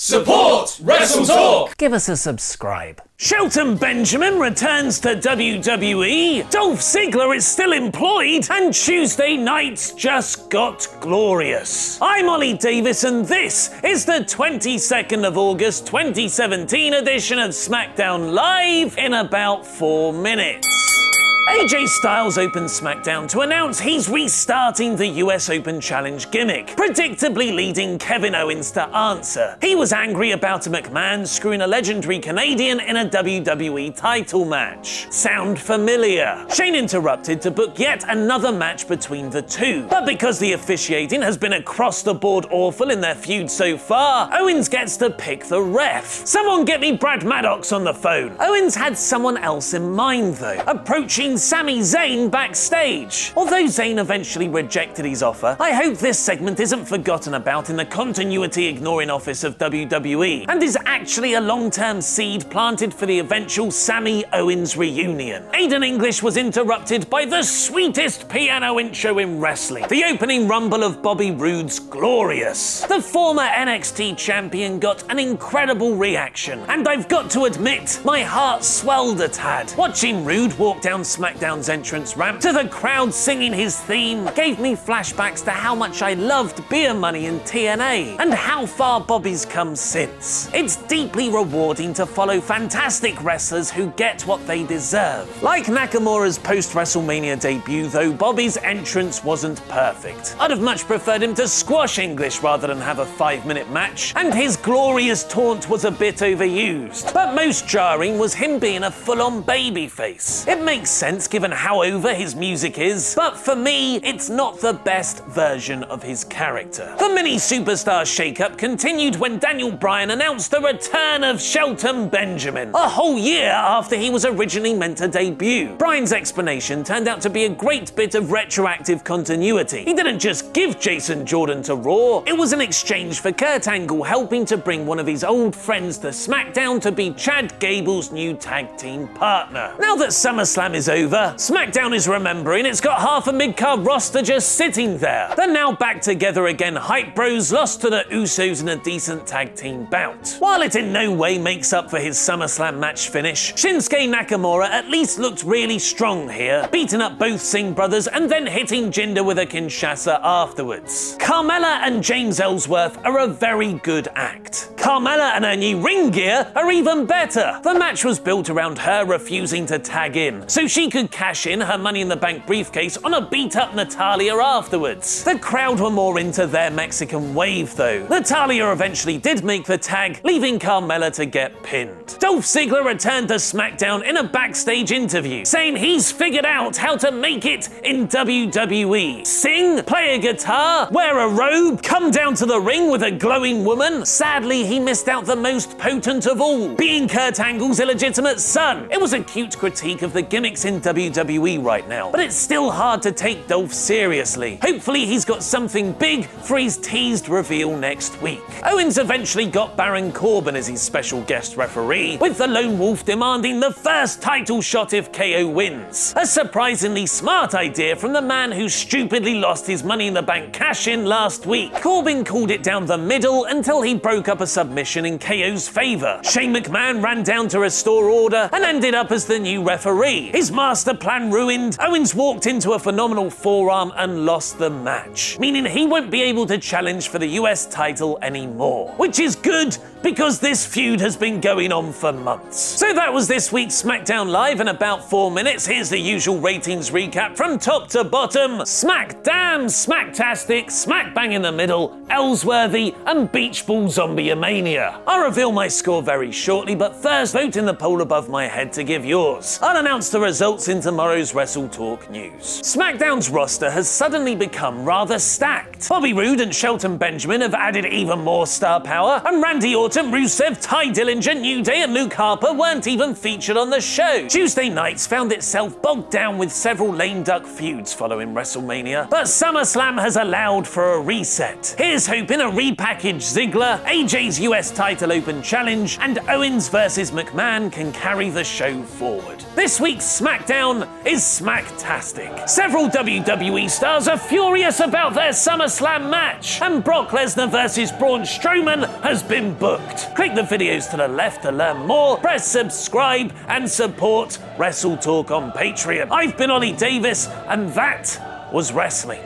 Support WrestleTalk! Give us a subscribe. Shelton Benjamin returns to WWE, Dolph Ziggler is still employed, and Tuesday nights just got glorious. I'm Ollie Davis and this is the 22nd of August 2017 edition of Smackdown Live in about 4 minutes. AJ Styles opened SmackDown to announce he's restarting the US Open Challenge gimmick, predictably leading Kevin Owens to answer. He was angry about a McMahon screwing a legendary Canadian in a WWE title match. Sound familiar? Shane interrupted to book yet another match between the two, but because the officiating has been across the board awful in their feud so far, Owens gets to pick the ref. Someone get me Brad Maddox on the phone. Owens had someone else in mind though, approaching Sami Zayn backstage. Although Zayn eventually rejected his offer, I hope this segment isn't forgotten about in the continuity ignoring office of WWE and is actually a long-term seed planted for the eventual Sami Owens reunion. Aiden English was interrupted by the sweetest piano intro in wrestling, the opening rumble of Bobby Roode's Glorious. The former NXT champion got an incredible reaction, and I've got to admit, my heart swelled a tad. Watching Roode walk down SmackDown's entrance ramp to the crowd singing his theme gave me flashbacks to how much I loved Beer Money in TNA and how far Bobby's come since. It's deeply rewarding to follow fantastic wrestlers who get what they deserve. Like Nakamura's post-WrestleMania debut though, Bobby's entrance wasn't perfect. I'd have much preferred him to squash English rather than have a 5-minute match, and his glorious taunt was a bit overused. But most jarring was him being a full-on babyface. It makes sense given how over his music is, but for me, it's not the best version of his character. The mini superstar shakeup continued when Daniel Bryan announced the return of Shelton Benjamin, a whole year after he was originally meant to debut. Bryan's explanation turned out to be a great bit of retroactive continuity. He didn't just give Jason Jordan to Raw, it was an exchange for Kurt Angle helping to bring one of his old friends to SmackDown to be Chad Gable's new tag team partner. Now that SummerSlam is over, SmackDown is remembering it's got half a mid-card roster just sitting there. They're now back together again. Hype Bros lost to the Usos in a decent tag team bout. While it in no way makes up for his SummerSlam match finish, Shinsuke Nakamura at least looked really strong here, beating up both Singh brothers and then hitting Jinder with a Kinshasa afterwards. Carmella and James Ellsworth are a very good act. Carmella and her new ring gear are even better. The match was built around her refusing to tag in, so she could cash in her Money in the Bank briefcase on a beat-up Natalya afterwards. The crowd were more into their Mexican wave though. Natalya eventually did make the tag, leaving Carmella to get pinned. Dolph Ziggler returned to SmackDown in a backstage interview, saying he's figured out how to make it in WWE. Sing, play a guitar, wear a robe, come down to the ring with a glowing woman. Sadly, he missed out the most potent of all, being Kurt Angle's illegitimate son. It was a cute critique of the gimmicks in WWE right now, but it's still hard to take Dolph seriously. Hopefully he's got something big for his teased reveal next week. Owens eventually got Baron Corbin as his special guest referee, with the Lone Wolf demanding the first title shot if KO wins. A surprisingly smart idea from the man who stupidly lost his Money in the Bank cash-in last week. Corbin called it down the middle until he broke up a submission in KO's favor. Shane McMahon ran down to restore order and ended up as the new referee. His master plan ruined, Owens walked into a phenomenal forearm and lost the match, meaning he won't be able to challenge for the US title anymore. Which is good, because this feud has been going on for months. So that was this week's SmackDown Live in about 4 minutes. Here's the usual ratings recap from top to bottom. Smack damn, smacktastic, smack bang in the middle, Ellsworthy, and Beach Ball Zombie Mania. I'll reveal my score very shortly, but first vote in the poll above my head to give yours. I'll announce the results in tomorrow's WrestleTalk news. SmackDown's roster has suddenly become rather stacked. Bobby Roode and Shelton Benjamin have added even more star power, and Randy Orton, Rusev, Ty Dillinger, New Day, and Luke Harper weren't even featured on the show. Tuesday nights found itself bogged down with several lame duck feuds following WrestleMania, but SummerSlam has allowed for a reset. Here's hoping a repackaged Ziggler, AJ's US title open challenge, and Owens vs McMahon can carry the show forward. This week's SmackDown SmackDown is smacktastic. Several WWE stars are furious about their SummerSlam match, and Brock Lesnar versus Braun Strowman has been booked. Click the videos to the left to learn more, press subscribe, and support WrestleTalk on Patreon. I've been Ollie Davis, and that was wrestling.